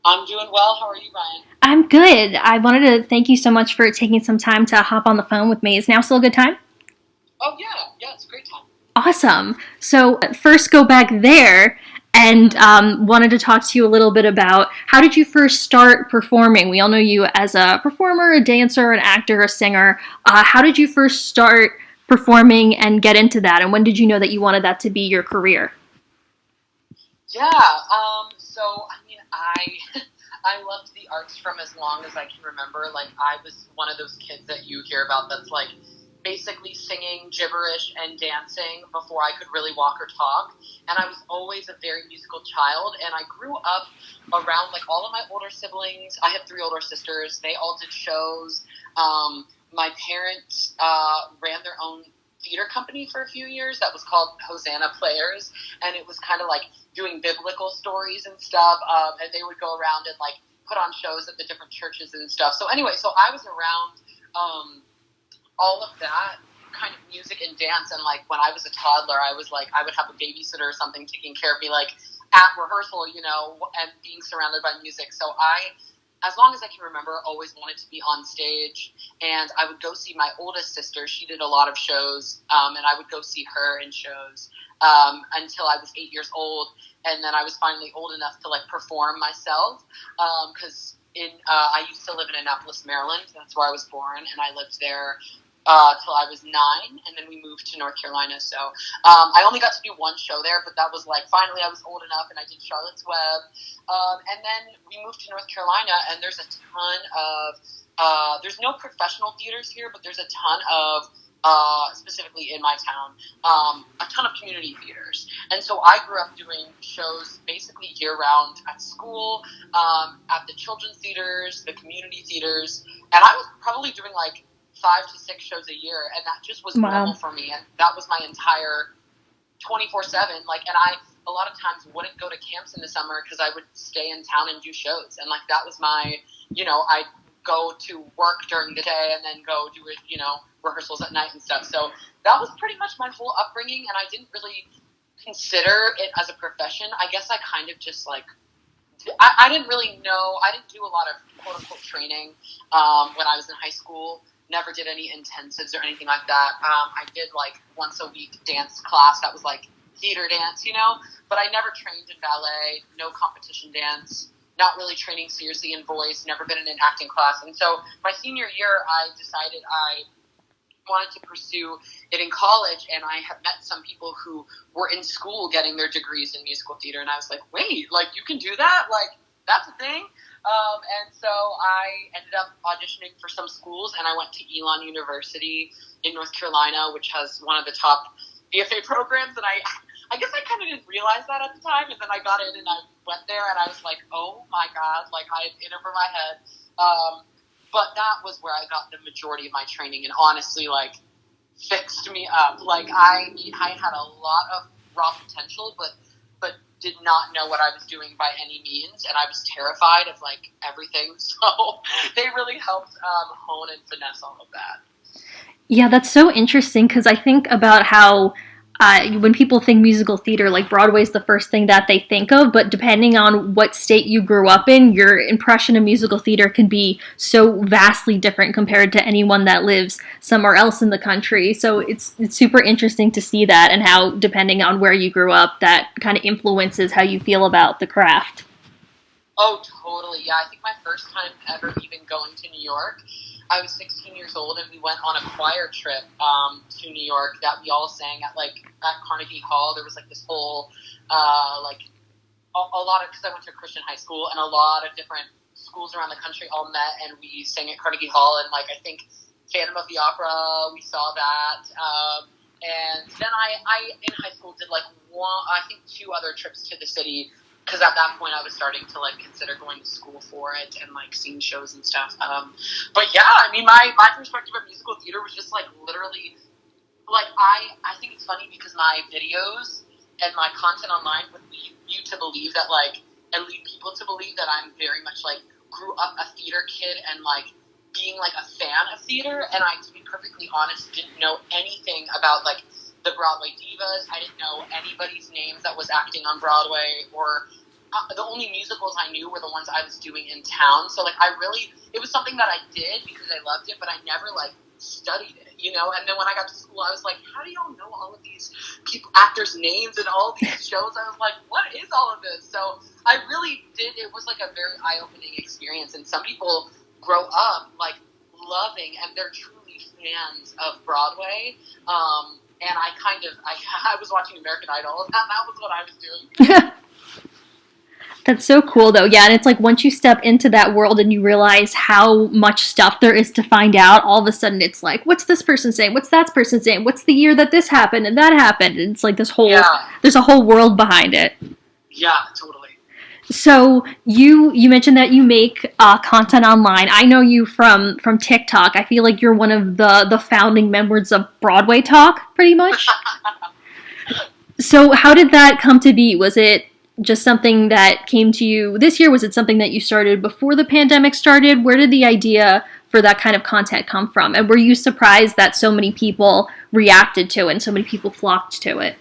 I'm doing well. How are you, Ryan? I'm good. I wanted to thank you so much for taking some time to hop on the phone with me. Is now still a good time? Oh yeah, it's a great time. Awesome. So, first go back there and hmm wanted to talk to you a little bit about how did you first start performing? We all know you as a performer, a dancer, an actor, a singer. How did you first start performing and get into that? And when did you know that you wanted that to be your career? Yeah. So I mean, I I loved the arts from as long as I can remember. Like I was one of those kids that you hear about that's like basically singing gibberish and dancing before I could really walk or talk. And I was always a very musical child. And I grew up around like all of my older siblings. I have three older sisters. They all did shows. My parents ran their own theater company for a few years that was called Hosanna Players, and it was kind of like doing biblical stories and stuff. And they would go around and like put on shows at the different churches and stuff. So anyway, so I was around all of that kind of music and dance. And like when I was a toddler, I was like, I would have a babysitter or something taking care of me, like at rehearsal, and being surrounded by music. So as long as I can remember, always wanted to be on stage. And I would go see my oldest sister. She did a lot of shows, and I would go see her in shows until I was 8 years old. And then I was finally old enough to like perform myself because I used to live in Annapolis, Maryland. That's where I was born, and I lived there till I was 9, and then we moved to North Carolina. So I only got to do one show there, but that was like finally I was old enough, and I did Charlotte's Web. And then we moved to North Carolina, and there's a ton of there's no professional theaters here, but there's a ton of specifically in my town, a ton of community theaters. And so I grew up doing shows basically year round at school, at the children's theaters, the community theaters, and I was probably doing like 5 to 6 shows a year, and that just was normal Wow. for me, and that was my entire 24/7. Like, and I a lot of times wouldn't go to camps in the summer because I would stay in town and do shows, and like that was my, I'd go to work during the day and then go do it, rehearsals at night and stuff. So that was pretty much my whole upbringing, and I didn't really consider it as a profession. I guess I kind of just like I didn't really know. I didn't do a lot of quote unquote training when I was in high school. Never did any intensives or anything like that. I did like once a week dance class that was like theater dance, but I never trained in ballet, no competition dance, not really training seriously in voice, never been in an acting class. And so my senior year, I decided I wanted to pursue it in college, and I had met some people who were in school getting their degrees in musical theater, and I was like, wait, like you can do that? Like that's a thing? And so I ended up auditioning for some schools, and I went to Elon University in North Carolina, which has one of the top BFA programs, and I guess I kind of didn't realize that at the time, and then I got in and I went there, and I was like, oh my God, like I had in over my head. But that was where I got the majority of my training, and honestly, like, fixed me up. Like, I had a lot of raw potential, but did not know what I was doing by any means, and I was terrified of, like, everything. So they really helped hone and finesse all of that. Yeah, that's so interesting because I think about how when people think musical theater, like Broadway's the first thing that they think of, but depending on what state you grew up in, your impression of musical theater can be so vastly different compared to anyone that lives somewhere else in the country. So it's super interesting to see that and how depending on where you grew up, that kind of influences how you feel about the craft. Oh, totally. Yeah, I think my first time ever even going to New York, I was 16 years old, and we went on a choir trip to New York that we all sang at Carnegie Hall. There was like this whole like a lot of, because I went to a Christian high school, and a lot of different schools around the country all met, and we sang at Carnegie Hall. And like I think Phantom of the Opera, we saw that. And then I in high school did like I think 2 other trips to the city, because at that point I was starting to like consider going to school for it and like seeing shows and stuff. But yeah, I mean, my perspective of musical theater was just like literally like I think it's funny because my videos and my content online would lead you to believe that like and lead people to believe that I'm very much like grew up a theater kid and like being like a fan of theater, and I, to be perfectly honest, didn't know anything about like the Broadway divas. I didn't know anybody's names that was acting on Broadway, or the only musicals I knew were the ones I was doing in town. So like it was something that I did because I loved it, but I never like studied it, you know. And then when I got to school, I was like, how do y'all know all of these actors' names and all of these shows? I was like, what is all of this? So I really did. It was like a very eye-opening experience. And some people grow up like loving, and they're truly fans of Broadway. And I was watching American Idol, and that was what I was doing. That's so cool, though. Yeah, and it's like once you step into that world and you realize how much stuff there is to find out, all of a sudden it's like, what's this person saying? What's that person saying? What's the year that this happened and that happened? And it's like there's a whole world behind it. Yeah, totally. So you mentioned that you make content online. I know you from TikTok. I feel like you're one of the founding members of Broadway Tock, pretty much. So how did that come to be? Was it just something that came to you this year? Was it something that you started before the pandemic started? Where did the idea for that kind of content come from? And were you surprised that so many people reacted to it and so many people flocked to it?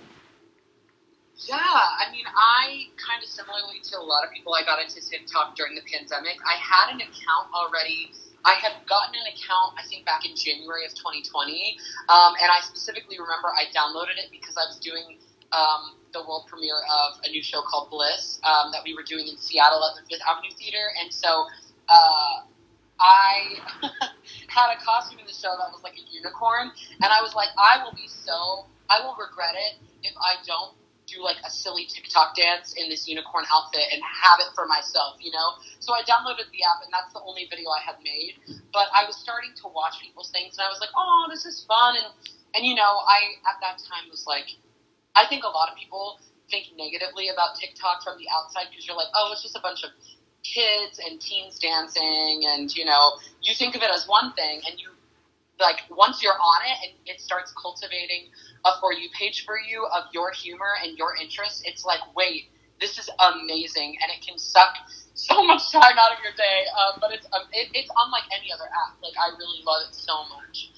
Yeah, I mean, I kind of similarly to a lot of people, I got into TikTok during the pandemic. I had an account already. I had gotten an account, I think, back in January of 2020. And I specifically remember I downloaded it because I was doing the world premiere of a new show called Bliss that we were doing in Seattle at the Fifth Avenue Theater. And so I had a costume in the show that was like a unicorn. And I was like, I will regret it if I don't do like a silly TikTok dance in this unicorn outfit and have it for myself, you know? So I downloaded the app, and that's the only video I had made. But I was starting to watch people's things, and I was like, oh, this is fun. And you know, I, at that time, was like, I think a lot of people think negatively about TikTok from the outside because you're like, oh, it's just a bunch of kids and teens dancing, and, you know, you think of it as one thing, and you, like, once you're on it and it starts cultivating a For You page for you of your humor and your interests, it's like, wait, this is amazing, and it can suck so much time out of your day, but it's unlike any other app. Like, I really love it so much.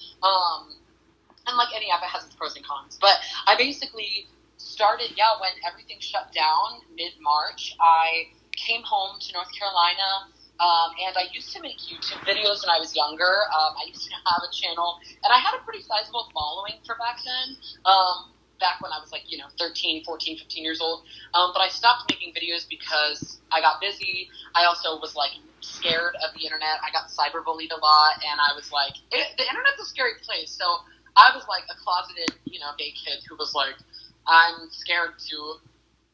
And like any app, it has its pros and cons. But I basically started, when everything shut down mid-March, I came home to North Carolina, and I used to make YouTube videos when I was younger. I used to have a channel, and I had a pretty sizable following for back then, back when I was like, 13, 14, 15 years old. But I stopped making videos because I got busy. I also was like scared of the internet. I got cyberbullied a lot, and I was like, the internet's a scary place. So I was like a closeted, gay kid who was like, I'm scared to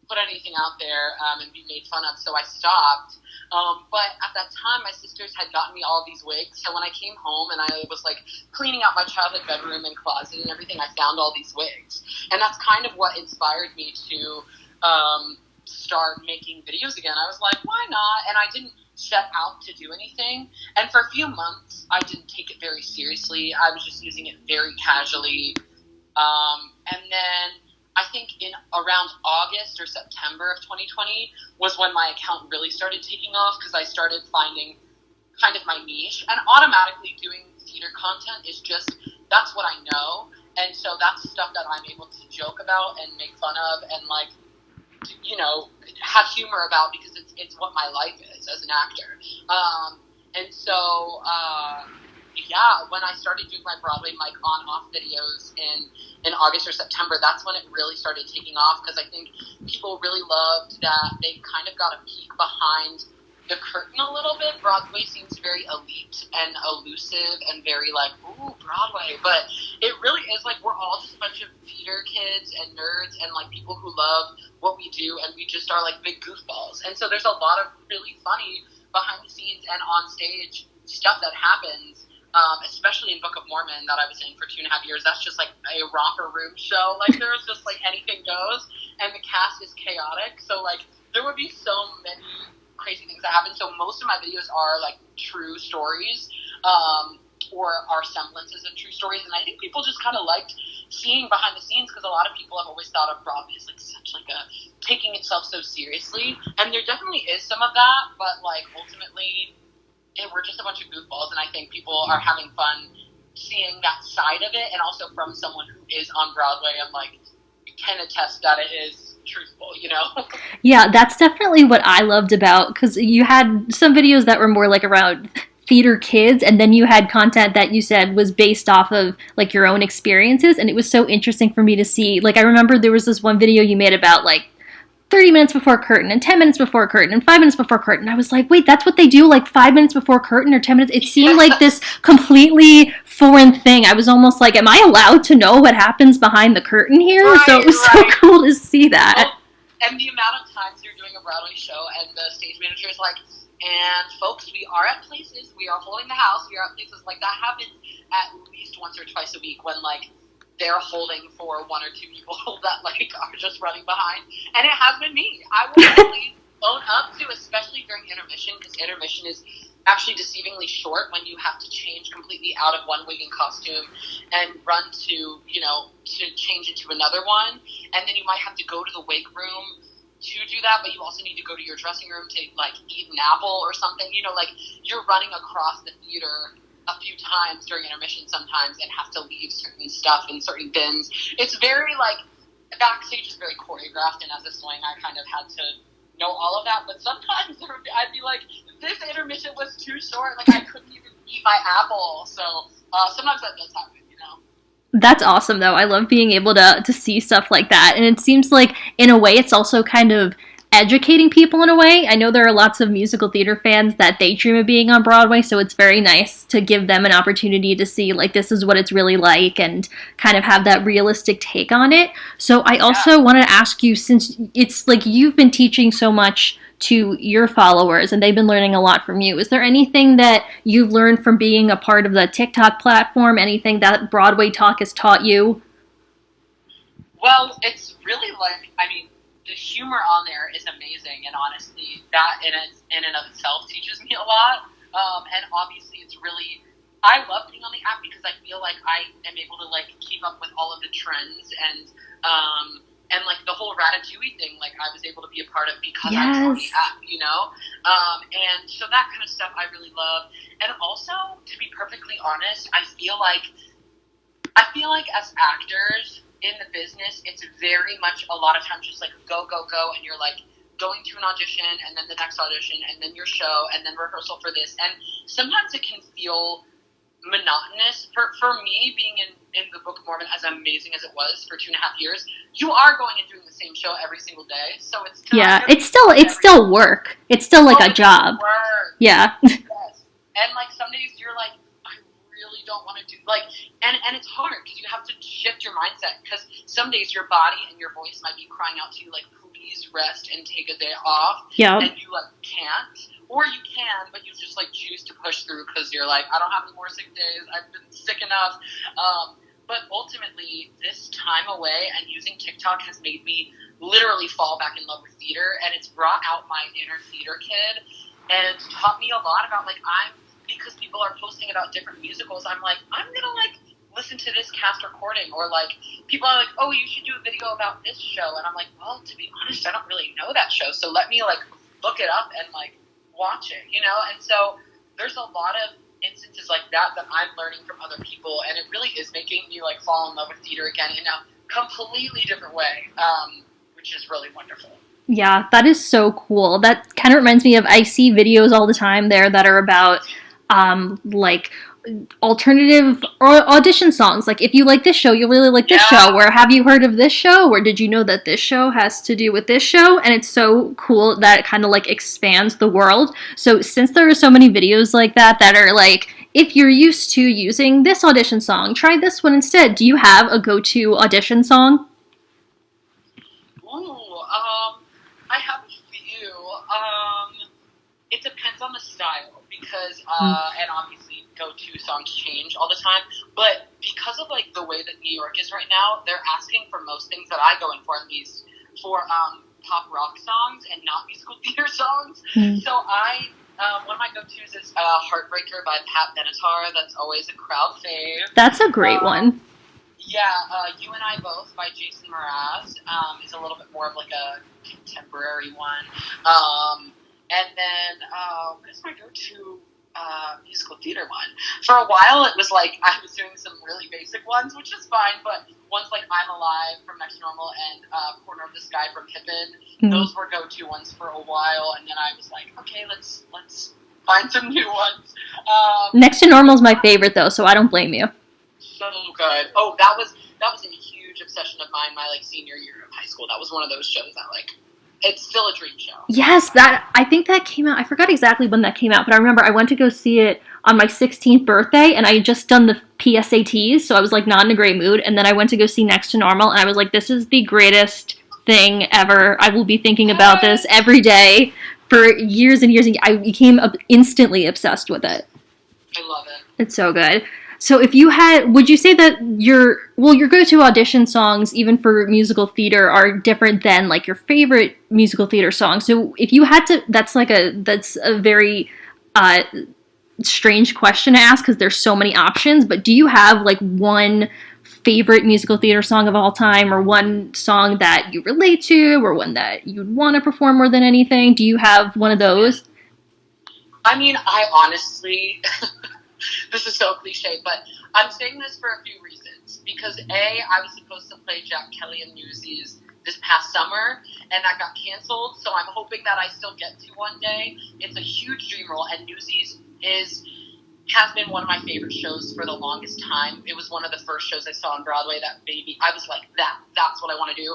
put anything out there and be made fun of, so I stopped. But at that time, my sisters had gotten me all these wigs, so when I came home and I was like cleaning out my childhood bedroom and closet and everything, I found all these wigs. And that's kind of what inspired me to start making videos again. I was like, why not? And I didn't set out to do anything. And for a few months, I didn't take it very seriously. I was just using it very casually. And then I think in around August or September of 2020 was when my account really started taking off, because I started finding kind of my niche. And automatically doing theater content is just, that's what I know. And so that's stuff that I'm able to joke about and make fun of and like, have humor about, because it's what my life is as an actor. And so, when I started doing my Broadway mic on-off videos in August or September, that's when it really started taking off, because I think people really loved that they kind of got a peek behind the curtain a little bit. Broadway seems very elite and elusive and very like, ooh, Broadway. But it really is like, we're all just a bunch of theater kids and nerds and like people who love what we do, and we just are like big goofballs. And so there's a lot of really funny behind the scenes and on stage stuff that happens, especially in Book of Mormon that I was in for 2.5 years. That's just like a romper room show. Like there's just like anything goes, and the cast is chaotic. So like there would be so many crazy things that happen. So most of my videos are like true stories, or are semblances of true stories. And I think people just kind of liked seeing behind the scenes, because a lot of people have always thought of Broadway as like such like a taking itself so seriously. And there definitely is some of that, but like ultimately we're just a bunch of goofballs. And I think people are having fun seeing that side of it, and also from someone who is on Broadway and like can attest that it is truthful, you know? Yeah, that's definitely what I loved about, because you had some videos that were more like around theater kids, and then you had content that you said was based off of like your own experiences, and it was so interesting for me to see. Like, I remember there was this one video you made about like 30 minutes before curtain and 10 minutes before curtain and 5 minutes before curtain. I was like, wait, that's what they do, like 5 minutes before curtain or 10 minutes? It seemed like this completely foreign thing. I was almost like, am I allowed to know what happens behind the curtain here? Right, So it was so cool to see that. Well, and the amount of times you're doing a Broadway show and the stage manager is like, and folks, we are at places, we are holding the house, we are at places, like that happens at least once or twice a week when like they're holding for one or two people that like are just running behind. And it has been me. I will really own up to, especially during intermission, because intermission is actually deceivingly short when you have to change completely out of one wig and costume and run to, you know, to change into another one. And then you might have to go to the wig room to do that, but you also need to go to your dressing room to like eat an apple or something. You know, like you're running across the theater a few times during intermission sometimes and have to leave certain stuff in certain bins. It's very like, backstage is very choreographed, and as a swing I kind of had to know all of that, but sometimes I'd be like, this intermission was too short, like I couldn't even eat my apple. So sometimes that does happen, you know. That's awesome, though. I love being able to see stuff like that. And it seems like, in a way, it's also kind of educating people in a way. I know there are lots of musical theater fans that they dream of being on Broadway, so it's very nice to give them an opportunity to see, like, this is what it's really like and kind of have that realistic take on it. So I also want to ask you, since it's like you've been teaching so much to your followers and they've been learning a lot from you, is there anything that you've learned from being a part of the TikTok platform, anything that Broadway Talk has taught you? Well, it's really like, I mean, the humor on there is amazing, and honestly, that in and of itself teaches me a lot. And obviously, it's really, I love being on the app because I feel like I am able to like keep up with all of the trends and like the whole Ratatouille thing, like I was able to be a part of because I was on the app, you know? And so that kind of stuff I really love. And also, to be perfectly honest, I feel like as actors in the business, it's very much a lot of times just like go, go, go, and you're like going to an audition and then the next audition and then your show and then rehearsal for this. And sometimes it can feel monotonous. For me, being in the Book of Mormon, as amazing as it was for 2.5 years, you are going and doing the same show every single day. So it's it's still work. It's still like a job. Work. Yeah. Yes. And like some days you're like, I really don't want to do like, and it's hard because you have to shift your mindset, because some days your body and your voice might be crying out to you like, please rest and take a day off. Yeah. And you like can't. Or you can, but you just like choose to push through because you're like, I don't have any more sick days. I've been sick enough. But ultimately, this time away and using TikTok has made me literally fall back in love with theater, and it's brought out my inner theater kid and taught me a lot about like because people are posting about different musicals, I'm like, I'm gonna like listen to this cast recording, or like people are like, oh, you should do a video about this show, and I'm like, well, to be honest, I don't really know that show, so let me like look it up and like watch it, you know. And so there's a lot of instances like that I'm learning from other people, and it really is making me like fall in love with theater again in a completely different way, which is really wonderful. Yeah, that is so cool. That kind of reminds me of, I see videos all the time there that are about like alternative or audition songs. Like, if you like this show, you'll really like this show. Or have you heard of this show? Or did you know that this show has to do with this show? And it's so cool that it kind of like expands the world. So since there are so many videos like that are like, if you're used to using this audition song, try this one instead. Do you have a go-to audition song? Ooh, I have a few. It depends on the style, because and obviously go-to songs change all the time, but because of like the way that New York is right now, they're asking for most things that I go in for, at least for pop rock songs and not musical theater songs. So one of my go-tos is Heartbreaker by Pat Benatar. That's always a crowd fave. That's a great one. Yeah, You and I Both by Jason Mraz is a little bit more of like a contemporary one. And then what is my go-to musical theater one? For a while, it was like I was doing some really basic ones, which is fine. But ones like I'm Alive from Next to Normal and Corner of the Sky from Pippin. Mm. Those were go-to ones for a while, and then I was like, okay, let's find some new ones. Next to Normal is my favorite, though, so I don't blame you. So good. Oh, that was a huge obsession of mine my like senior year of high school. That was one of those shows that like it's still a dream show. Yes, I think that came out. I forgot exactly when that came out, but I remember I went to go see it on my 16th birthday, and I had just done the PSATs, so I was like not in a great mood. And then I went to go see Next to Normal, and I was like, this is the greatest thing ever. I will be thinking about this every day for years and years. And I became instantly obsessed with it. I love it. It's so good. So if you had, would you say that your go-to audition songs, even for musical theater, are different than like your favorite musical theater song? So if you had to, that's a very strange question to ask because there's so many options, but do you have like one favorite musical theater song of all time, or one song that you relate to, or one that you'd want to perform more than anything? Do you have one of those? I mean, I honestly... this is so cliche, but I'm saying this for a few reasons. Because I was supposed to play Jack Kelly in Newsies this past summer, and that got canceled, so I'm hoping that I still get to one day. It's a huge dream role, and Newsies has been one of my favorite shows for the longest time. It was one of the first shows I saw on Broadway. That baby, I was like, that's what I want to do.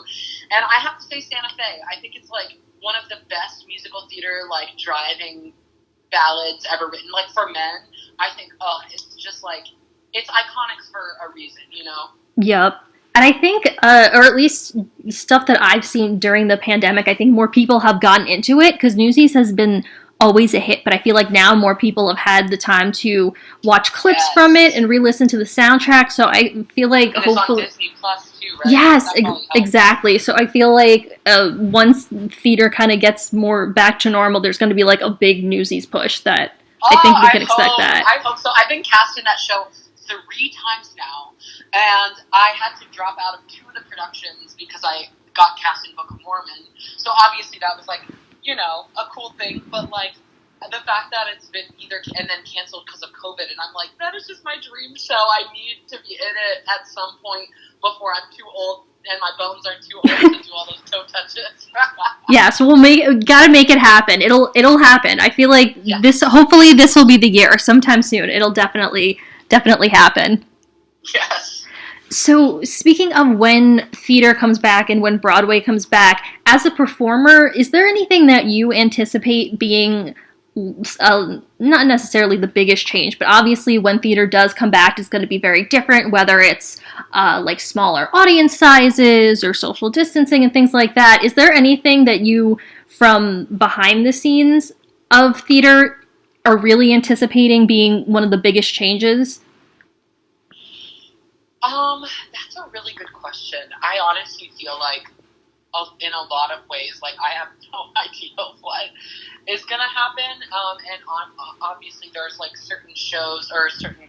And I have to say Santa Fe. I think it's like one of the best musical theater like driving ballads ever written. Like for men, I think, it's just like, it's iconic for a reason, you know? Yep. And I think, or at least stuff that I've seen during the pandemic, I think more people have gotten into it because Newsies has been always a hit, but I feel like now more people have had the time to watch clips from it and re-listen to the soundtrack. So I feel like and hopefully, it's on Disney Plus too, right? yes, exactly. So I feel like once theater kind of gets more back to normal, there's going to be like a big Newsies push that I think we can expect that. I hope so. I've been cast in that show 3 times now, and I had to drop out of 2 of the productions because I got cast in Book of Mormon. So obviously that was like, you know, a cool thing, but like the fact that it's been either and then canceled because of COVID, and I'm like, that is just my dream show. I need to be in it at some point before I'm too old and my bones are too old to do all those toe touches. Yeah, so gotta make it happen. It'll happen. I feel like hopefully this will be the year sometime soon. It'll definitely happen. Yes. So speaking of when theater comes back and when Broadway comes back, as a performer, is there anything that you anticipate being not necessarily the biggest change, but obviously when theater does come back, it's going to be very different, whether it's like smaller audience sizes or social distancing and things like that. Is there anything that you, from behind the scenes of theater, are really anticipating being one of the biggest changes? That's a really good question. I honestly feel like in a lot of ways, like I have no idea what is going to happen. And obviously there's like certain shows or certain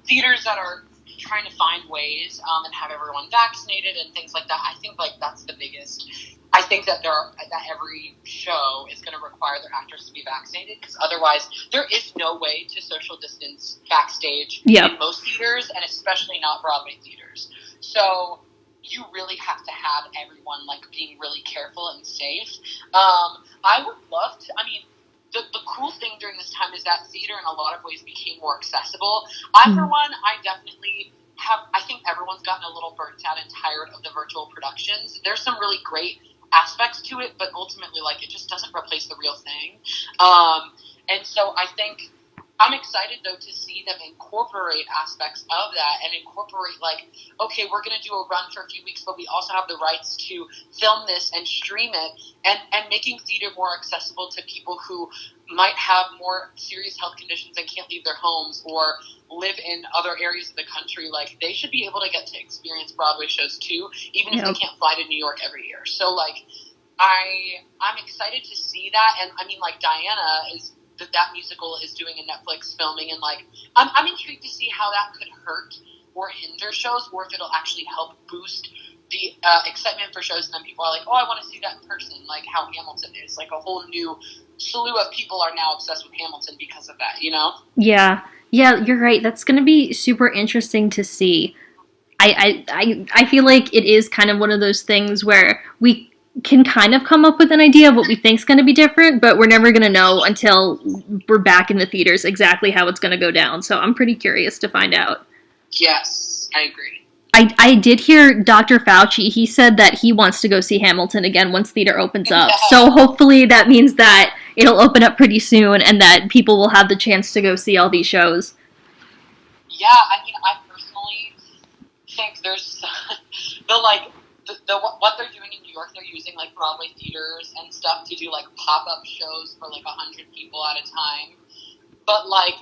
theaters that are trying to find ways and have everyone vaccinated and things like that. I think like that's the biggest. I think that that every show is going to require their actors to be vaccinated because otherwise there is no way to social distance backstage in most theaters, and especially not Broadway theaters. So you really have to have everyone like being really careful and safe. I would love to. I mean, the cool thing during this time is that theater in a lot of ways became more accessible. For one, I definitely I think everyone's gotten a little burnt out and tired of the virtual productions. There's some really great aspects to it, but ultimately, like, it just doesn't replace the real thing. And so I think I'm excited, though, to see them incorporate aspects of that and incorporate, like, okay, we're going to do a run for a few weeks, but we also have the rights to film this and stream it, and making theater more accessible to people who might have more serious health conditions and can't leave their homes or live in other areas of the country. Like, they should be able to get to experience Broadway shows, too, even if they can't fly to New York every year. So, like, I'm excited to see that, and, I mean, like, Diana is... that musical is doing a Netflix filming, and like I'm intrigued to see how that could hurt or hinder shows, or if it'll actually help boost the excitement for shows, and then people are like, oh, I want to see that in person, like how Hamilton is. Like a whole new slew of people are now obsessed with Hamilton because of that, you know? Yeah, you're right. That's going to be super interesting to see. I feel like it is kind of one of those things where we can kind of come up with an idea of what we think is going to be different, but we're never going to know until we're back in the theaters exactly how it's going to go down. So I'm pretty curious to find out. Yes, I agree. I did hear Dr. Fauci. He said that he wants to go see Hamilton again once theater opens up. So hopefully that means that it'll open up pretty soon and that people will have the chance to go see all these shows. Yeah, I mean, I personally think there's what they're doing in New York. They're using like Broadway theaters and stuff to do like pop-up shows for like 100 people at a time, but like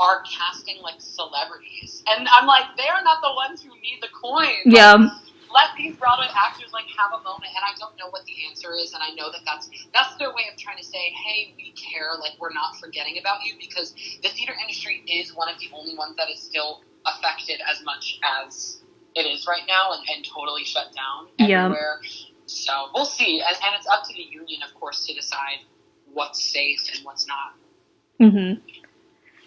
are casting like celebrities, and I'm like, they're not the ones who need the coin. Yeah. Like, let these Broadway actors like have a moment, and I don't know what the answer is, and I know that's their way of trying to say, hey, we care, like we're not forgetting about you, because the theater industry is one of the only ones that is still affected as much as it is right now, and totally shut down everywhere. Yeah. So we'll see, and it's up to the union, of course, to decide what's safe and what's not. Mm-hmm.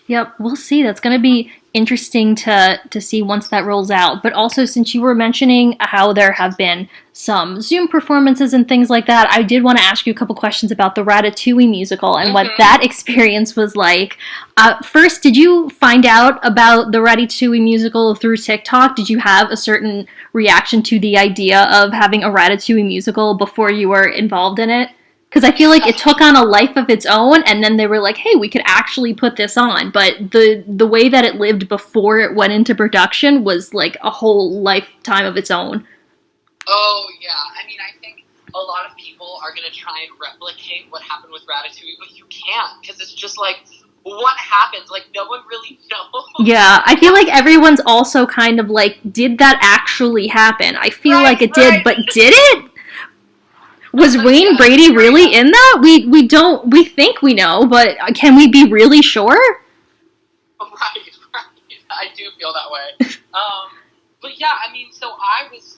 Yep, we'll see. That's going to be interesting to see once that rolls out. But also, since you were mentioning how there have been some Zoom performances and things like that, I did want to ask you a couple questions about the Ratatouille musical and what that experience was like. First, did you find out about the Ratatouille musical through TikTok? Did you have a certain reaction to the idea of having a Ratatouille musical before you were involved in it? Because I feel like it took on a life of its own, and then they were like, hey, we could actually put this on. But the way that it lived before it went into production was like a whole lifetime of its own. Oh, yeah. I mean, I think a lot of people are going to try and replicate what happened with Ratatouille, but you can't, because it's just like, what happened? Like, no one really knows. Yeah, I feel like everyone's also kind of like, did that actually happen? I feel like it did, but did it? Was Wayne Brady really in that? We think we know, but can we be really sure? Right. I do feel that way. But yeah, I mean, so I was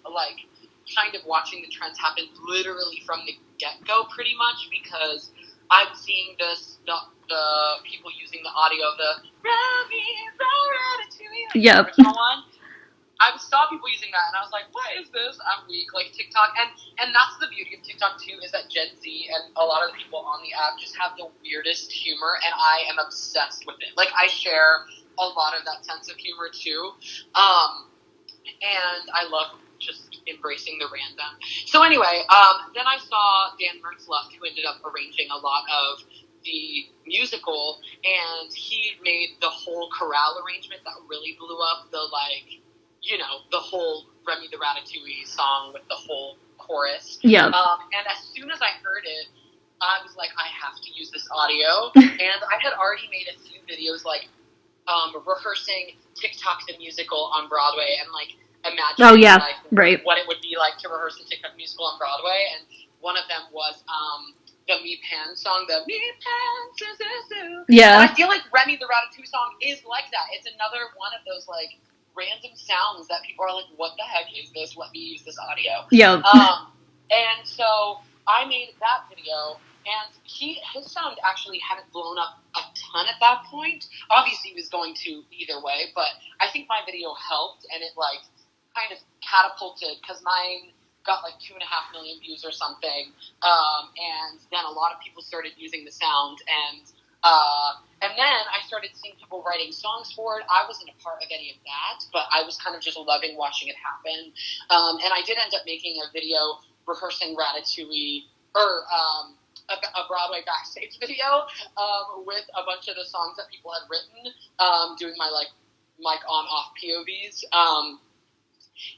like kind of watching the trends happen literally from the get-go pretty much, because I'm seeing the people using the audio of the yep. original one. I saw people using that, and I was like, what is this? I'm weak. Like, TikTok, and that's the beauty of TikTok, too, is that Gen Z and a lot of the people on the app just have the weirdest humor, and I am obsessed with it. Like, I share a lot of that sense of humor, too, and I love just embracing the random. So anyway, then I saw Dan Mertzluff, who ended up arranging a lot of the musical, and he made the whole chorale arrangement that really blew up, the, like, you know, the whole Remy the Ratatouille song with the whole chorus. Yeah. And as soon as I heard it, I was like, I have to use this audio. And I had already made a few videos, like, rehearsing TikTok the musical on Broadway and, like, imagining what it would be like to rehearse the TikTok musical on Broadway. And one of them was the Me Pan song, the Me Pan, yeah. And I feel like Remy the Ratatouille song is like that. It's another one of those, like, random sounds that people are like, what the heck is this? Let me use this audio. Yeah. And so I made that video, and his sound actually hadn't blown up a ton at that point. Obviously, he was going to either way, but I think my video helped, and it, like, kind of catapulted, because mine got, like, 2.5 million views or something, and then a lot of people started using the sound, and then I started seeing people writing songs for it. I wasn't a part of any of that, but I was kind of just loving watching it happen. And I did end up making a video rehearsing Ratatouille, or a Broadway backstage video with a bunch of the songs that people had written, doing my, like, mic on-off POVs.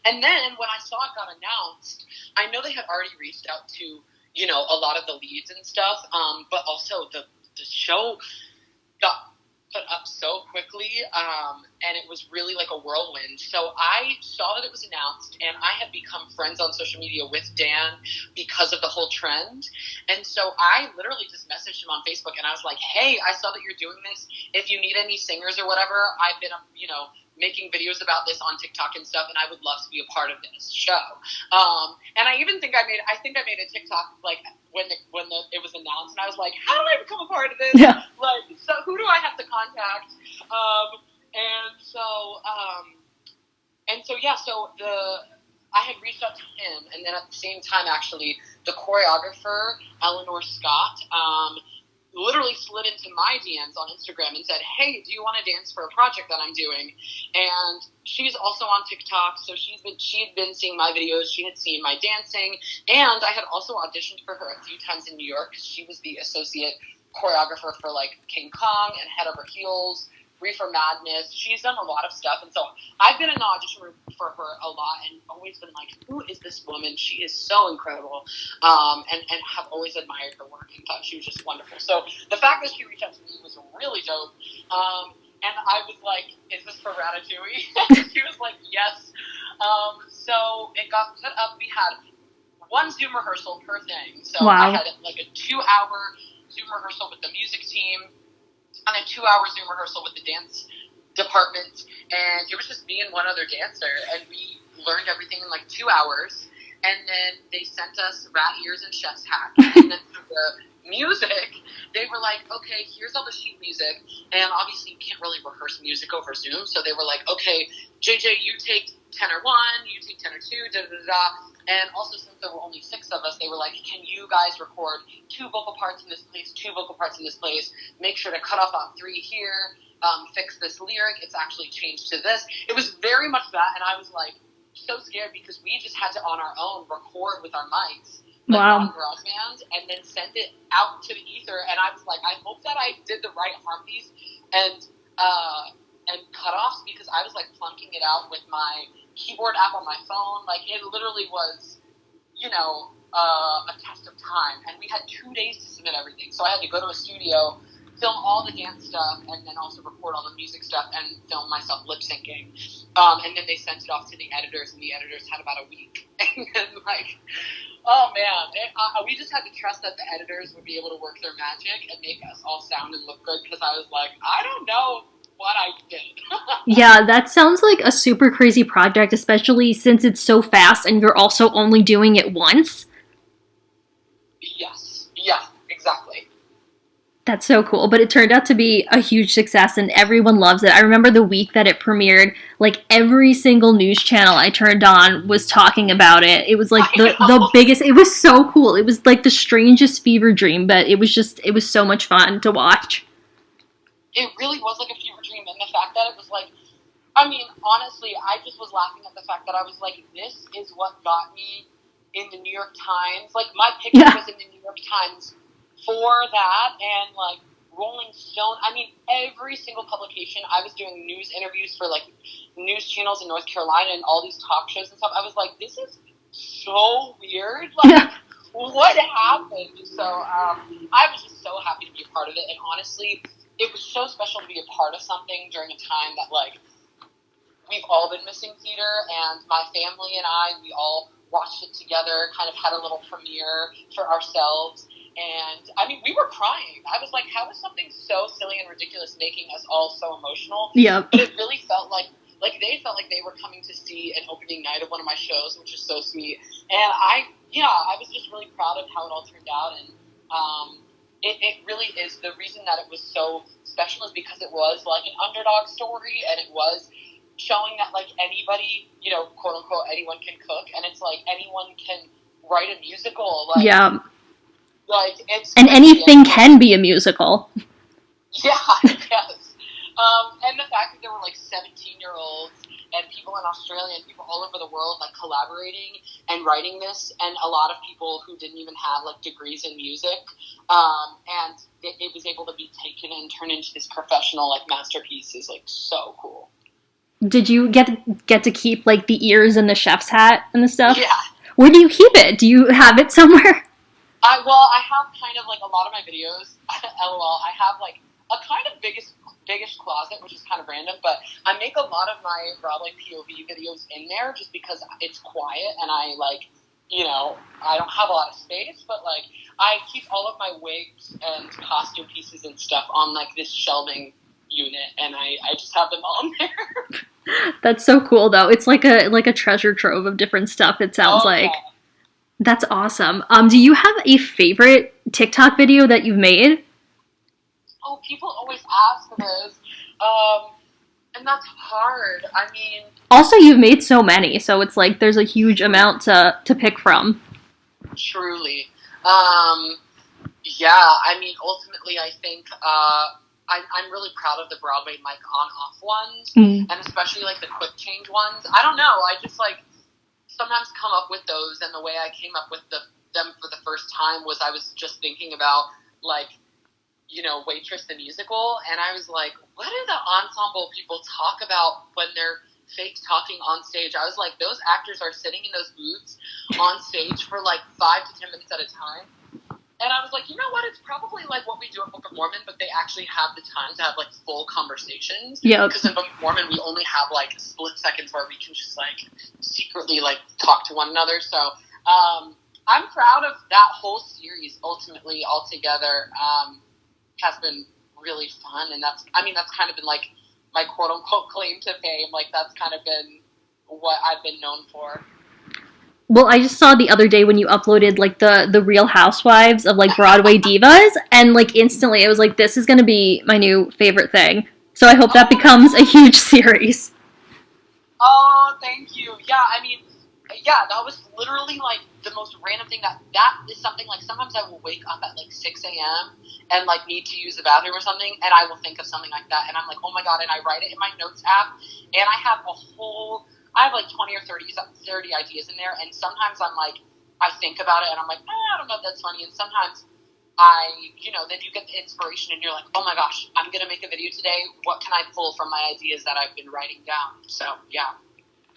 And then when I saw it got announced, I know they had already reached out to, you know, a lot of the leads and stuff, but also the show got put up so quickly, and it was really like a whirlwind. So I saw that it was announced, and I had become friends on social media with Dan because of the whole trend. And so I literally just messaged him on Facebook, and I was like, hey, I saw that you're doing this. If you need any singers or whatever, I've been, you know, making videos about this on TikTok and stuff, and I would love to be a part of this show. And I even think I made a TikTok, like, when it was announced, and I was like, how do I become a part of this? Yeah. Like, so who do I have to contact? And so, yeah, I had reached out to him, and then at the same time, actually, the choreographer, Eleanor Scott, literally slid into my DMs on Instagram and said, hey, do you want to dance for a project that I'm doing? And she's also on TikTok, so she had been seeing my videos, she had seen my dancing, and I had also auditioned for her a few times in New York. She was the associate choreographer for, like, King Kong and Head Over Heels, Reefer Madness. She's done a lot of stuff, and so I've been in the audition room for her a lot and always been like, who is this woman? She is so incredible, and have always admired her work and thought she was just wonderful. So the fact that she reached out to me was really dope, and I was like, is this for Ratatouille? She was like, yes. So it got set up. We had one Zoom rehearsal per thing, so wow. I had like a 2-hour Zoom rehearsal with the music team and a 2-hour Zoom rehearsal with the dance department, and it was just me and one other dancer, and we learned everything in like 2 hours, and then they sent us rat ears and chef's hats, and then for the music, they were like, okay, here's all the sheet music, and obviously you can't really rehearse music over Zoom, so they were like, okay, JJ, you take tenor 1, you take tenor 2, da-da-da-da. And also, since there were only 6 of us, they were like, can you guys record 2 vocal parts in this place, 2 vocal parts in this place, make sure to cut off on 3 here, fix this lyric, it's actually changed to this. It was very much that, and I was like, so scared because we just had to, on our own, record with our mics, like wow. on GarageBand, and then send it out to the ether, and I was like, I hope that I did the right harmonies and cutoffs, because I was like plunking it out with my keyboard app on my phone. Like, it literally was, a test of time, and we had 2 days to submit everything, so I had to go to a studio, film all the dance stuff, and then also record all the music stuff and film myself lip syncing, and then they sent it off to the editors, and the editors had about a week. And then, like, oh man, we just had to trust that the editors would be able to work their magic and make us all sound and look good, because I was like, I don't know what I did. Yeah, that sounds like a super crazy project, especially since it's so fast and you're also only doing it once. Yes. Yeah, exactly. That's so cool, but it turned out to be a huge success and everyone loves it. I remember the week that it premiered, like every single news channel I turned on was talking about it. It was like the biggest, it was so cool. It was like the strangest fever dream, but it was so much fun to watch. It really was like a fever dream, and the fact that it was like, I mean, honestly, I just was laughing at the fact that I was like, this is what got me in the New York Times. Like, my picture was in the New York Times for that, and like Rolling Stone. I mean, every single publication. I was doing news interviews for like news channels in North Carolina and all these talk shows and stuff. I was like, this is so weird. Like, what happened? So I was just so happy to be a part of it, and honestly, it was so special to be a part of something during a time that, like, we've all been missing theater, and my family and I, we all watched it together, kind of had a little premiere for ourselves, and, I mean, we were crying. I was like, how is something so silly and ridiculous making us all so emotional? Yeah. But it really felt like they felt like they were coming to see an opening night of one of my shows, which is so sweet. And I was just really proud of how it all turned out, and, It really is. The reason that it was so special is because it was like an underdog story, and it was showing that, like, anybody, quote unquote, anyone can cook, and it's like anyone can write a musical. Like, yeah. Like, it's, and anything can be a musical. Yeah, yes. And the fact that there were like 17-year-olds and people in Australia and people all over the world like collaborating and writing this, and a lot of people who didn't even have like degrees in music, and it was able to be taken and turned into this professional like masterpiece is like so cool. Did you get to keep like the ears and the chef's hat and the stuff? Yeah. Where do you keep it? Do you have it somewhere? I have kind of like a lot of my videos. LOL. I have like a kind of biggish closet, which is kind of random, but I make a lot of my Broadway POV videos in there just because it's quiet and I like, I don't have a lot of space, but like I keep all of my wigs and costume pieces and stuff on like this shelving unit, and I just have them all in there. That's so cool though. It's like a treasure trove of different stuff, it sounds like. Yeah. That's awesome. Do you have a favorite TikTok video that you've made? Oh, people always ask this. And that's hard. I mean, Also, you've made so many, so it's like there's a huge amount to pick from. truly. Um, yeah, I mean, ultimately, I think I'm really proud of the Broadway like on-off ones, Mm. and especially like the quick change ones. I don't know. I just like sometimes come up with those, and the way I came up with them for the first time was I was just thinking about like Waitress the Musical, and I was like, what do the ensemble people talk about when they're fake talking on stage? I was like, those actors are sitting in those booths on stage for like 5 to 10 minutes at a time. And I was like, you know what? It's probably like what we do in Book of Mormon, but they actually have the time to have like full conversations. Yeah. Because in Book of Mormon, we only have like split seconds where we can just like secretly like talk to one another. So I'm proud of that whole series. Ultimately, altogether, has been really fun, and that's kind of been like my quote unquote claim to fame. Like that's kind of been what I've been known for. Well, I just saw the other day when you uploaded like the Real Housewives of like Broadway divas, and like instantly I was like, this is gonna be my new favorite thing. So I hope that becomes a huge series. Oh, thank you. Yeah, I mean, yeah, that was literally like the most random thing. That is something like sometimes I will wake up at like 6 a.m. and like need to use the bathroom or something, and I will think of something like that, and I'm like, oh my god, and I write it in my notes app, and I have like 20 or 30 ideas in there, and sometimes I'm like, I think about it, and I'm like, I don't know if that's funny, and sometimes then you get the inspiration, and you're like, oh my gosh, I'm gonna make a video today. What can I pull from my ideas that I've been writing down? So yeah.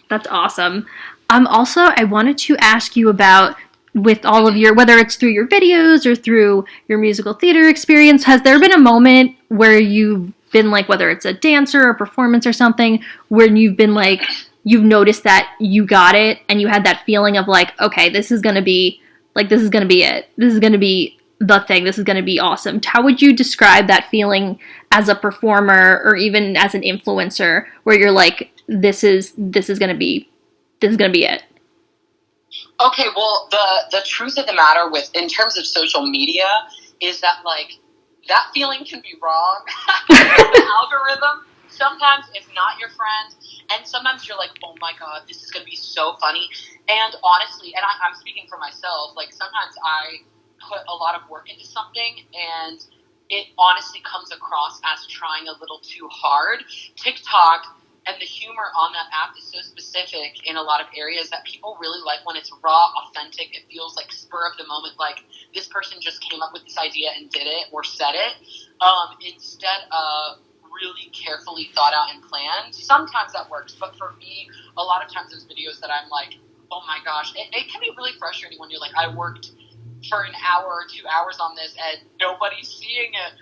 That's awesome. Also, I wanted to ask you about with all of your, whether it's through your videos or through your musical theater experience, has there been a moment where you've been like, whether it's a dancer or performance or something, where you've been like, you've noticed that you got it and you had that feeling of like, okay, this is going to be like, this is going to be it. This is going to be the thing. This is going to be awesome. How would you describe that feeling as a performer or even as an influencer where you're like, this is going to be it? Okay, well, the truth of the matter with in terms of social media is that like that feeling can be wrong. The algorithm sometimes it's not your friend, and sometimes you're like, oh my god, this is gonna be so funny. And honestly, and I'm speaking for myself, like sometimes I put a lot of work into something, and it honestly comes across as trying a little too hard. TikTok and the humor on that app is so specific in a lot of areas that people really like when it's raw, authentic. It feels like spur of the moment, like this person just came up with this idea and did it or said it, instead of really carefully thought out and planned. Sometimes that works, but for me, a lot of times there's videos that I'm like, oh my gosh, it can be really frustrating when you're like, I worked for an hour or 2 hours on this and nobody's seeing it.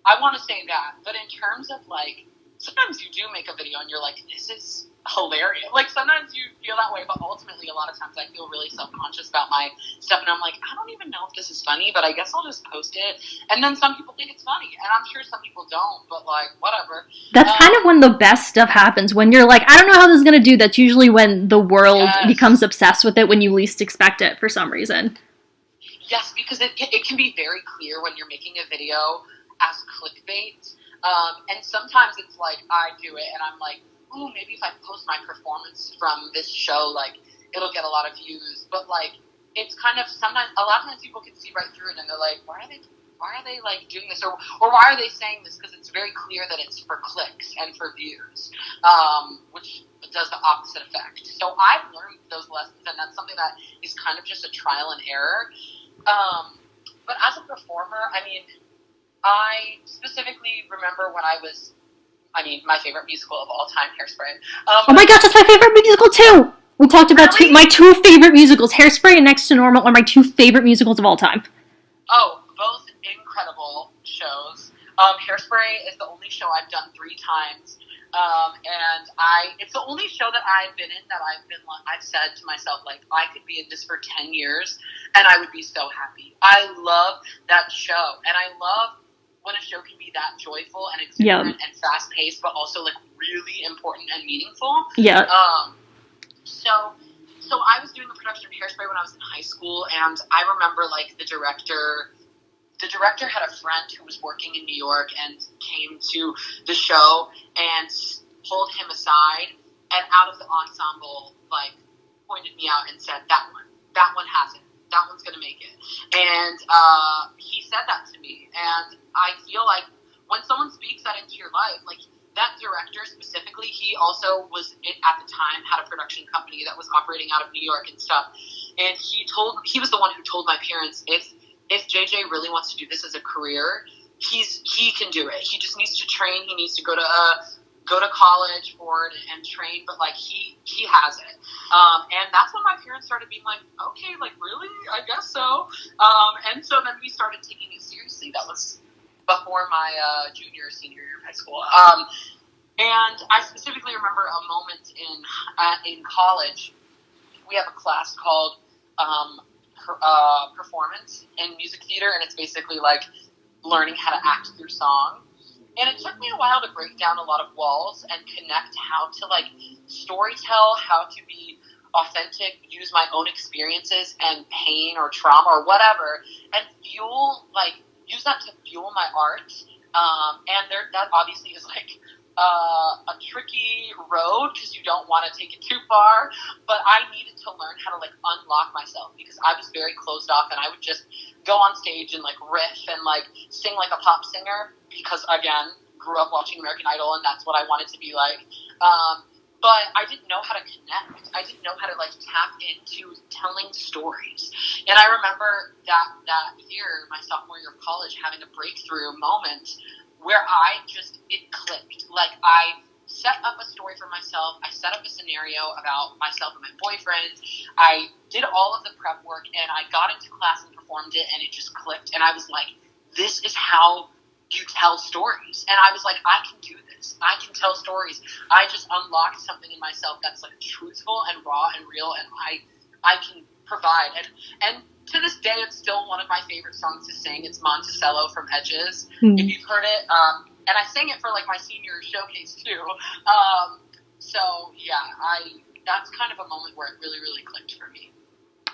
I want to say that, but in terms of like, sometimes you do make a video and you're like, this is hilarious. Like sometimes you feel that way, but ultimately a lot of times I feel really self-conscious about my stuff, and I'm like, I don't even know if this is funny, but I guess I'll just post it. And then some people think it's funny, and I'm sure some people don't, but like, whatever. That's kind of when the best stuff happens, when you're like, I don't know how this is going to do. That's usually when the world becomes obsessed with it when you least expect it for some reason. Yes, because it can be very clear when you're making a video as clickbait. And sometimes it's like I do it and I'm like, oh, maybe if I post my performance from this show, like it'll get a lot of views. But like it's kind of sometimes a lot of times people can see right through it and they're like, why are they like doing this, or why are they saying this? Because it's very clear that it's for clicks and for views, which does the opposite effect. So I've learned those lessons, and that's something that is kind of just a trial and error. But as a performer, I mean, I specifically remember when my favorite musical of all time, Hairspray. Oh my gosh, that's my favorite musical too! We talked about really? my two favorite musicals. Hairspray and Next to Normal are my two favorite musicals of all time. Oh, both incredible shows. Hairspray is the only show I've done 3 times. And it's the only show that I've been in that I've said to myself, like, I could be in this for 10 years and I would be so happy. I love that show, and I love when a show can be that joyful and exuberant and fast paced, but also like really important and meaningful. Yeah. So I was doing the production of Hairspray when I was in high school, and I remember like the director the director had a friend who was working in New York and came to the show and pulled him aside and out of the ensemble, like, pointed me out and said, that one has it. That one's going to make it. And he said that to me. And I feel like when someone speaks that into your life, like, that director specifically, he also was, at the time, had a production company that was operating out of New York and stuff. And he was the one who told my parents, if JJ really wants to do this as a career, he can do it. He just needs to train. He needs to go to college for it and train, but like he has it. And that's when my parents started being like, okay, like, really? I guess so. And so then we started taking it seriously. That was before my senior year of high school. And I specifically remember a moment in college. We have a class called performance in music theater, and it's basically like learning how to act through song. And it took me a while to break down a lot of walls and connect how to, like, storytell, how to be authentic, use my own experiences and pain or trauma or whatever, and use that to fuel my art. And that obviously is, like, a tricky road because you don't want to take it too far, but I needed to learn how to, like, unlock myself because I was very closed off, and I would just go on stage and, like, riff and, like, sing like a pop singer because, again, grew up watching American Idol and that's what I wanted to be like. But I didn't know how to connect. I didn't know how to, like, tap into telling stories. And I remember that year, my sophomore year of college, having a breakthrough moment where it clicked. Like, I set up a story for myself. I set up a scenario about myself and my boyfriend. I did all of the prep work, and I got into class and performed it, and it just clicked. And I was like, this is how you tell stories. And I was like, I can do this. I can tell stories. I just unlocked something in myself that's, like, truthful and raw and real, and I can provide. And to this day, it's still one of my favorite songs to sing. It's Monticello from Edges, if you've heard it. And I sang it for, like, my senior showcase, too. So, yeah, that's kind of a moment where it really, really clicked for me.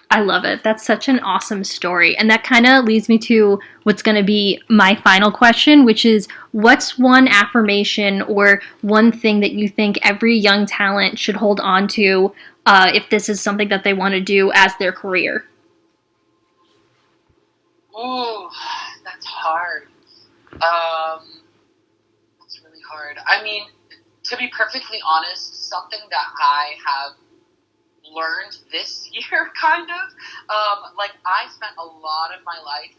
I love it. That's such an awesome story. And that kind of leads me to what's going to be my final question, which is, what's one affirmation or one thing that you think every young talent should hold on to if this is something that they want to do as their career? Ooh, that's hard. That's really hard. I mean, to be perfectly honest, something that I have learned this year, kind of, like, I spent a lot of my life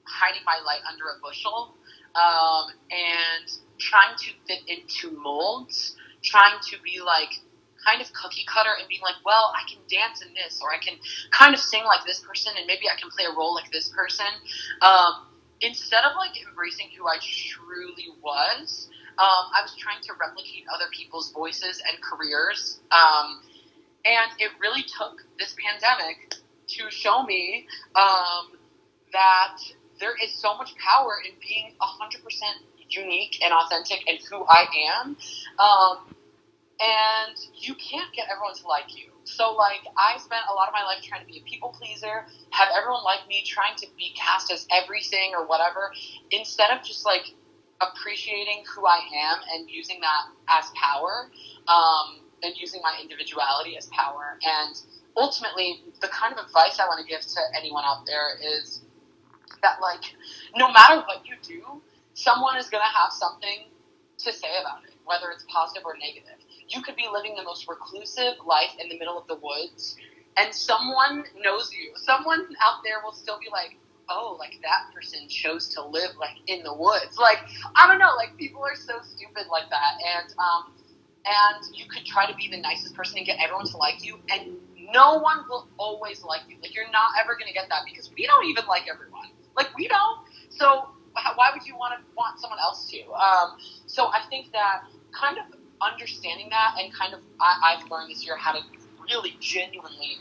hiding my light under a bushel, and trying to fit into molds, trying to be, like, kind of cookie cutter and being like, well, I can dance in this, or I can kind of sing like this person, and maybe I can play a role like this person, instead of, like, embracing who I truly was. I was trying to replicate other people's voices and careers, and it really took this pandemic to show me that there is so much power in being 100% unique and authentic and who I am. And you can't get everyone to like you. So, like, I spent a lot of my life trying to be a people pleaser, have everyone like me, trying to be cast as everything or whatever, instead of just, like, appreciating who I am and using that as power, and using my individuality as power. And ultimately, the kind of advice I want to give to anyone out there is that, like, no matter what you do, someone is going to have something to say about it, whether it's positive or negative. You could be living the most reclusive life in the middle of the woods, and someone knows you. Someone out there will still be like, oh, like, that person chose to live, like, in the woods. Like, I don't know, like, people are so stupid like that. And you could try to be the nicest person and get everyone to like you, and no one will always like you. Like, you're not ever going to get that because we don't even like everyone. Like, we don't. So why would you want someone else to? So I think that kind of understanding that, and kind of I've learned this year how to really genuinely,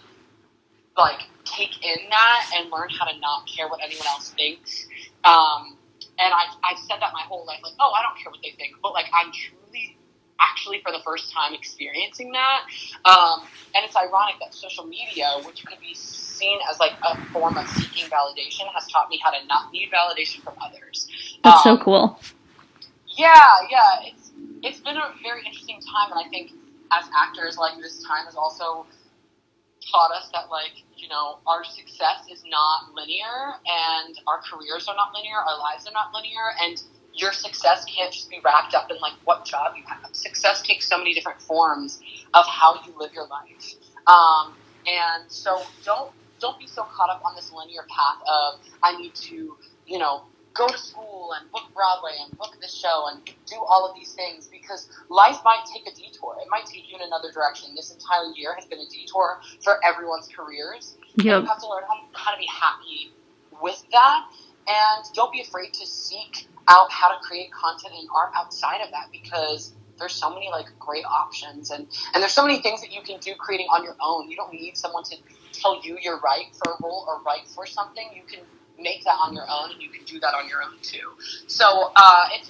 like, take in that and learn how to not care what anyone else thinks. And I've said that my whole life, like, oh, I don't care what they think. But, like, I'm truly, actually, for the first time experiencing that. And it's ironic that social media, which could be seen as like a form of seeking validation has taught me how to not need validation from others. That's so cool. Yeah, it's been a very interesting time, and I think as actors, like, this time has also taught us that, like, you know, our success is not linear, and our careers are not linear, our lives are not linear, and your success can't just be wrapped up in, like, what job you have. Success takes so many different forms of how you live your life. And so don't be so caught up on this linear path of, I need to, you know, go to school and book Broadway and book this show and do all of these things, because life might take a detour. It might take you in another direction. This entire year has been a detour for everyone's careers. Yep. And you have to learn how to be happy with that, and don't be afraid to seek out how to create content and art outside of that, because there's so many, like, great options, and there's so many things that you can do creating on your own. You don't need someone to tell you you're right for a role or right for something. You can make that on your own, and you can do that on your own too. So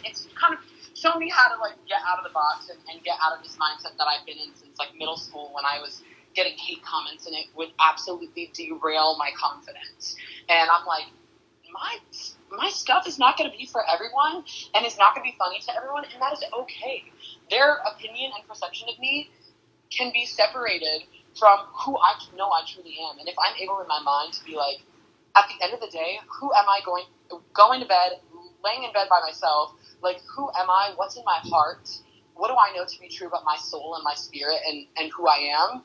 it's kind of shown me how to, like, get out of the box and get out of this mindset that I've been in since, like, middle school, when I was getting hate comments and it would absolutely derail my confidence. And I'm like, my stuff is not going to be for everyone, and it's not going to be funny to everyone, and that is okay. Their opinion and perception of me can be separated from who I know I truly am. And if I'm able in my mind to be like, at the end of the day, who am I going to bed, laying in bed by myself, like, who am I, what's in my heart, what do I know to be true about my soul and my spirit and who I am?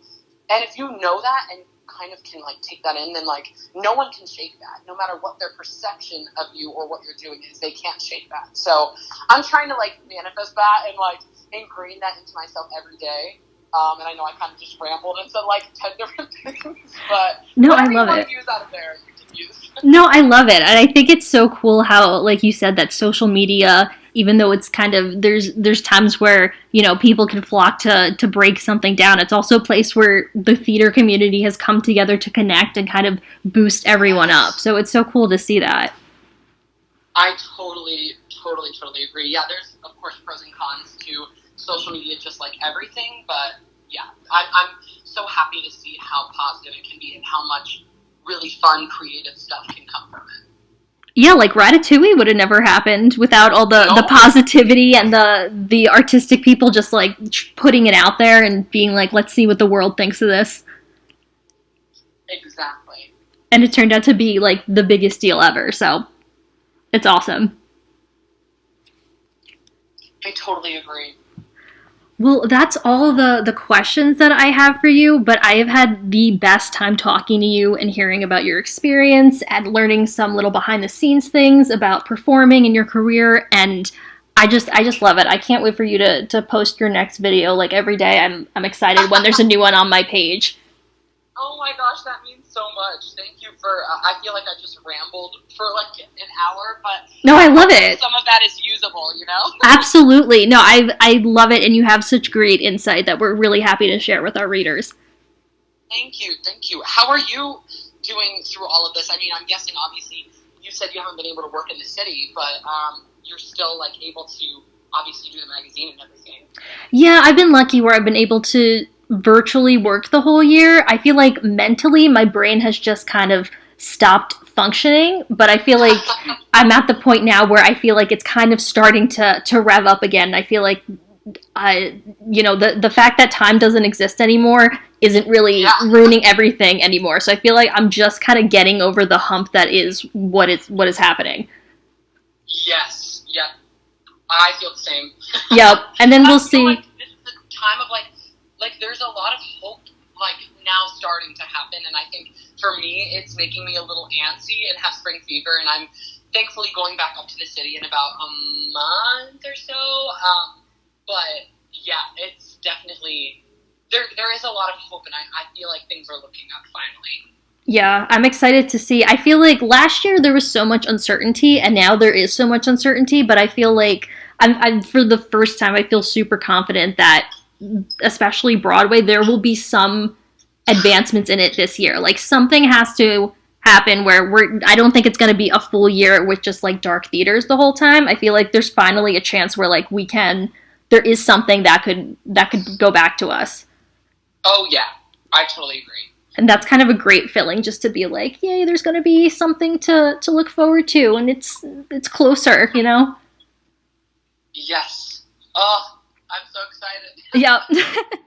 And if you know that and kind of can, like, take that in, then, like, no one can shake that. No matter what their perception of you or what you're doing is, they can't shake that. So I'm trying to, like, manifest that and, like, ingrain that into myself every day. And I know I kind of just rambled and said, like, 10 different things, but no, I love it. Use out of there, you can use. No, I love it. And I think it's so cool how, like you said, that social media, even though it's kind of, there's times where, you know, people can flock to break something down. It's also a place where the theater community has come together to connect and kind of boost everyone up. So it's so cool to see that. I totally agree. Yeah, there's, of course, pros and cons to social media, just like everything, but yeah, I'm so happy to see how positive it can be and how much really fun, creative stuff can come from it. Yeah, like Ratatouille would have never happened without all the positivity and the artistic people just, like, putting it out there and being like, let's see what the world thinks of this. Exactly. And it turned out to be, like, the biggest deal ever, so it's awesome. I totally agree. Well, that's all the questions that I have for you, but I have had the best time talking to you and hearing about your experience and learning some little behind the scenes things about performing in your career, and I just love it. I can't wait for you to post your next video, like, every day. I'm excited when there's a new one on my page. Oh my gosh, that means so much. Thank you for, I feel like I just rambled for, like, an hour, but no, I love it. Some of that is usable, you know? Absolutely. No, I love it, and you have such great insight that we're really happy to share with our readers. Thank you. How are you doing through all of this? I mean, I'm guessing, obviously, you said you haven't been able to work in the city, but you're still, like, able to obviously do the magazine and everything. Yeah, I've been lucky where I've been able to virtually work the whole year. I feel like mentally my brain has just kind of stopped functioning, but I feel like I'm at the point now where I feel like it's kind of starting to rev up again. I feel like you know, the fact that time doesn't exist anymore isn't really ruining everything anymore. So I feel like I'm just kind of getting over the hump that is what is happening. Yes, yep. I feel the same. Yep. And then we'll see. Like this is the time of, like there's a lot of hope, like, now starting to happen, and I think for me it's making me a little antsy and have spring fever, and I'm thankfully going back up to the city in about a month or so. But yeah, it's definitely there is a lot of hope, and I feel like things are looking up finally. Yeah, I'm excited to see. I feel like last year there was so much uncertainty, and now there is so much uncertainty, but I feel like I'm for the first time, I feel super confident that, especially Broadway, there will be some advancements in it this year. Like, something has to happen where I don't think it's going to be a full year with just, like, dark theaters the whole time. I feel like there's finally a chance where, like, there is something that could go back to us. Oh yeah, I totally agree. And that's kind of a great feeling, just to be like, yay, there's going to be something to look forward to, and it's closer, you know? Yes. Oh, I'm so excited. Yep.